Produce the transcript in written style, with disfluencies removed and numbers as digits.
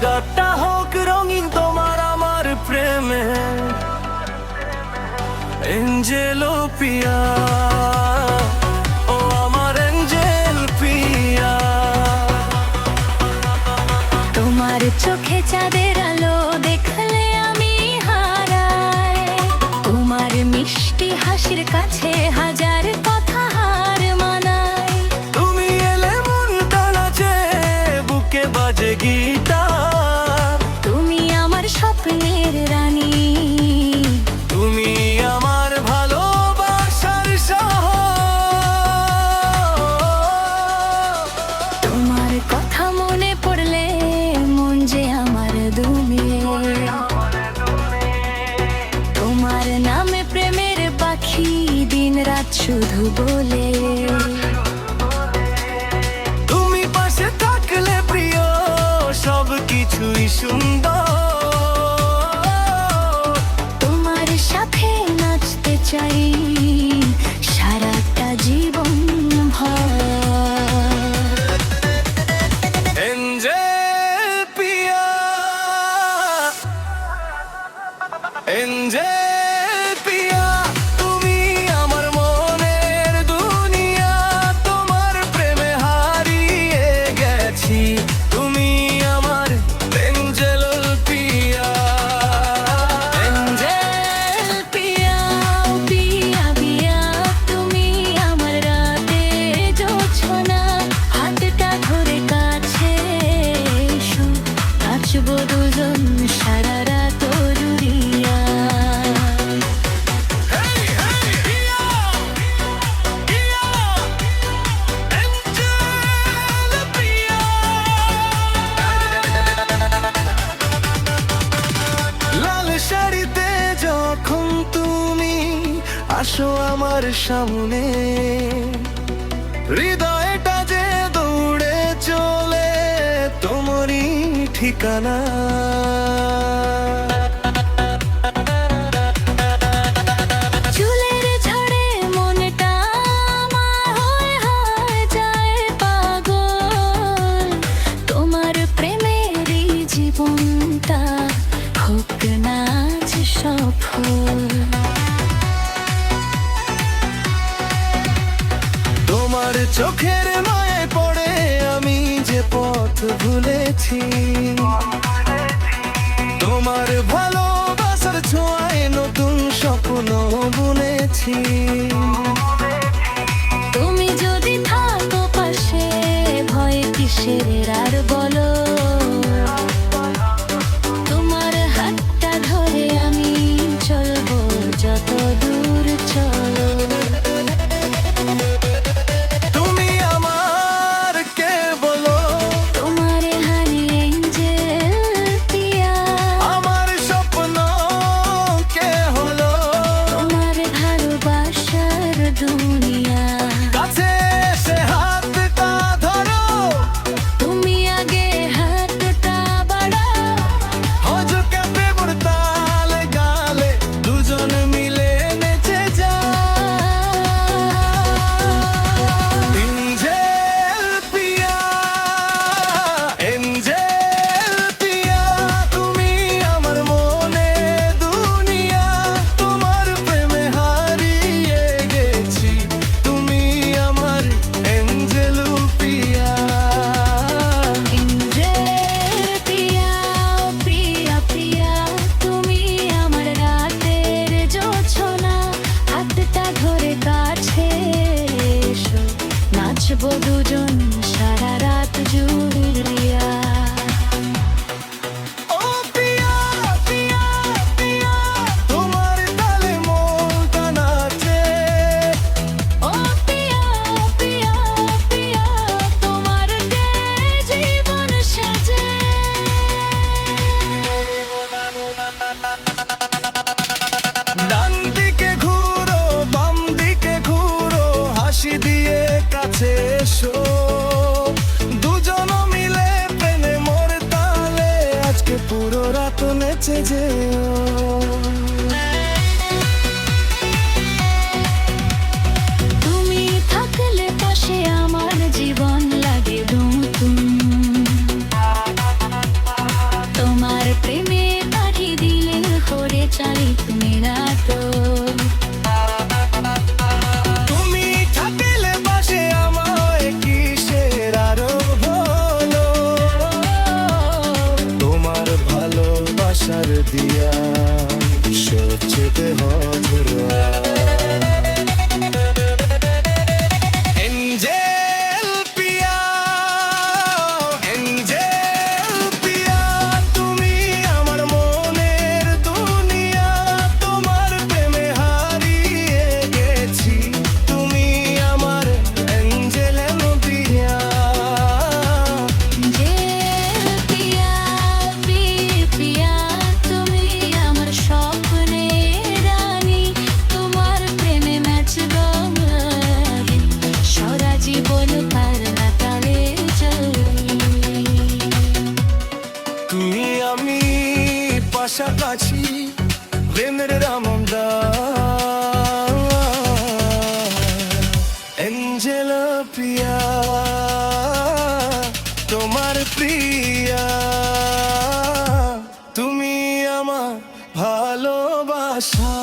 রাতটা হোক রঙিন তোমার আমার প্রেমে এঞ্জেলো পিয়া, ও আমার এঞ্জেল পিয়া। তোমার চোখে চাঁদের আলো দেখলে আমি হারাই, তোমার মিষ্টি হাসির কাছে হাজার কথা হার মানাই। তুমি এলে মনটা নাচে, বুকে বাজে গিটার। তুমি আমার স্বপ্নের রানী, তুমি আমার ভালোবাসার শহর। তোমার কথা মনে পড়লে মন যে আমার দুমিয়ে। তোমার নামে প্রেমের পাখি দিন রাত শুধু বলে। তুমি পাশে থাকলে প্রিয় সব কিছুই সুন্দর। তোমার সাথে নাচতে চাই সারাটা জীবন ভর। এঞ্জেল পিয়া, এঞ্জেল পিয়া, তুমি আমার মনের দুনিয়া। তোমার প্রেমে হারিয়ে গেছি, তুমি আমার এঞ্জেল পিয়া। এঞ্জেল পিয়া, পিয়া পিয়া, তুমি আমার রাতে জোছনা। হাতটা ধরে কাছে এসো, নাচবো দুজন সারা রাত জুড়িয়া। Hey, hey, পিয়া, পিয়া, এঞ্জেল পিয়া। লাল শাড়িতে যখন তুমি আসো আমার সামনে, হৃদয়টা যে দৌড়ে চলে তোমারই ঠিকানা। চুলের ঝড়ে মনটা আমার হয়ে যায় পাগল। তোমার প্রেমেরই জীবনটা হোক না আজ সফল। তোমার চোখের মায়ে পড়ে আমি যে পথ ভুলেছি। তোমার ভালোবাসার ছোঁয়ায় নতুন স্বপ্ন বুনেছি। তুমি যদি থাকো পাশে ভয় কিসের আর বলো। তোমার হাতটা ধরে আমি চলবো যত দূর চলো। তুমি আমার কে বলো, তোমার হানি এঞ্জেল পিয়া, আমার স্বপ্ন কে হলো। তোমার ভালোবাসার দুনিয়া। কাছে এসে হাতটা ধরো, তুমি আগে হাতটা বাড়াও। হজ ক্যাপে তালে গালে দুজন মিলে নেচে যা। এঞ্জেল পিয়া, এঞ্জেল পিয়া, তুমি আমার মনে দুনিয়া। তোমার প্রেমে হারিয়ে গেছি, তুমি আমার এঞ্জেল পিয়া। এঞ্জেল পিয়া, প্রিয়া প্রিয়া, তুমি আমার রাতের জোছনা। হাতটা ধরে কাছে এসো, নাচবো দুজন সারা রাত জুড়িয়া। ও পিয়া, পিয়া, পিয়া, তোমার তালে মনটা নাচে। ও পিয়া পিয়া পিয়া, তোমার যে জীবন সাজে। ডান দিকে ঘুরো, বাম দিকে ঘুরো, হাসি দিয়ে কাছে এসো। দুজন মিলে প্রেমে মোর তালে আজকে পুরো রাত নেচে যেও। তুমি থাকলে পাশে আমার জীবন লাগে নতুন। মতো। তুমি থাকিলে পাশে আমায় কিসের আরো হলো, তোমার ভালোবাসার দিয়া সবচেয়ে হজরা। এঞ্জেল পিয়া, এঞ্জেল পিয়া, তুমি আমার মনের দুনিয়া, তোমার প্রেমে হারিয়ে গেছি, তুমি আমার এঞ্জেল পিয়া। যে পিয়া পিয়া তুমি আমার স্বপ্নের রানী, তোমার প্রেমে নাচব আমি সারা জীবন পার না তালে চলি। তুমি আমি পাশাপাশি প্রেমের রামন্দা। এঞ্জেল পিয়া, তোমার প্রিয়া, তুমি আমার ভালোবাসা।